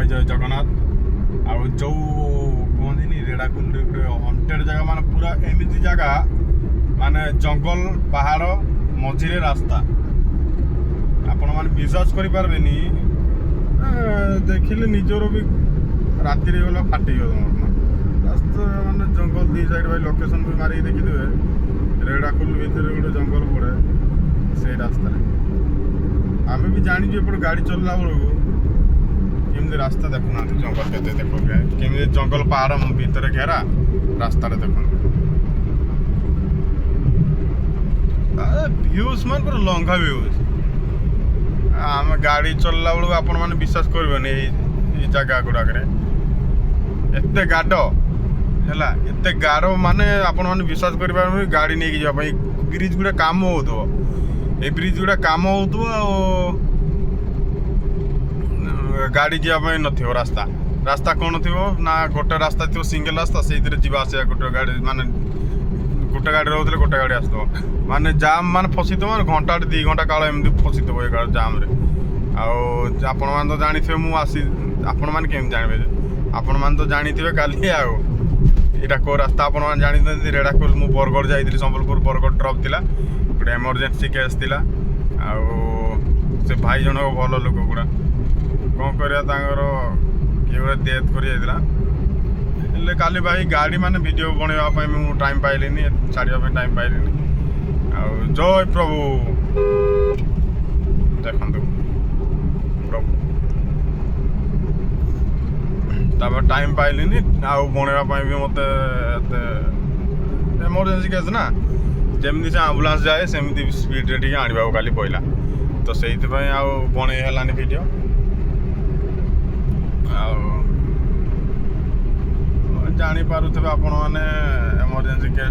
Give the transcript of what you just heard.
भाई जय जगन्नाथ आ जो कहनी रेड़ाकुल हंटेड जगह मान पूरा एमती जगह माने जंगल पहाड़ मझिरे रास्ता आपण मैंने विश्वास करें देखिले निजर भी राति गला फाटी रास्ता माने जंगल दी साइड भाई लोकेशन भी मारिक देखिए रेड़ाकुल भितर गोटे जंगल पड़े से रास्ता आम भी जानी एपटे गाड़ी चलला बेलू केमती रास्ता देखुना जंगल के देखो केमती जंगल पहाड़ भितर घेरा रास्ता देखो व्यूज मान पूरा लंघा व्यूज आम गाड़ी चलला बेलू आपण मैंने विश्वास करें जगह गुड़ाक एत गाड़ है एत गाड़ माने आपण मैंने विश्वास कर गाड़ी नहीं जावाई ब्रिज गुड़ा काम हो ब्रिज गुड़ा काम हो गाड़ी जावाई न रास्ता रास्ता कौन थी ना गोटे रास्ता थी सिंगल रास्ता से जावास गोटे गाड़ी माने गोटे गाड़ी रोते गोटे गाड़ी आस माने जाम मान फसी थो घंटा 2 घंटा काल एमती फसी थो ये जाम रे आपण मैंने तो जानी थे मुझे आपण मैंने केम जानवे आपण मैंने तो जानी थे काली आईटा कौ रास्ता आपण मैंने जानी रेड़ाकुल मु बरगढ़ जाइली संबलपुर बरगढ़ ड्रप थिला गोटे एमरजेंसी केस थिला से भाई जन भल लोक गुड़ा कौन करिया किए गोटे डेथ कर काली भाई गाड़ी माने वीडियो बनवाई मु टाइम पाइली छाड़ा टाइम पाइली जय प्रभु देखु प्रभु तब टाइम पाइली बनवाई भी मत एमरजेंसी केस ना जमी से आम्बुलांस जाए सेमती स्पीड रे आने काली पड़ा तो से बन वीडियो जानी पारुथिबे आपण माने एमरजेंसी केस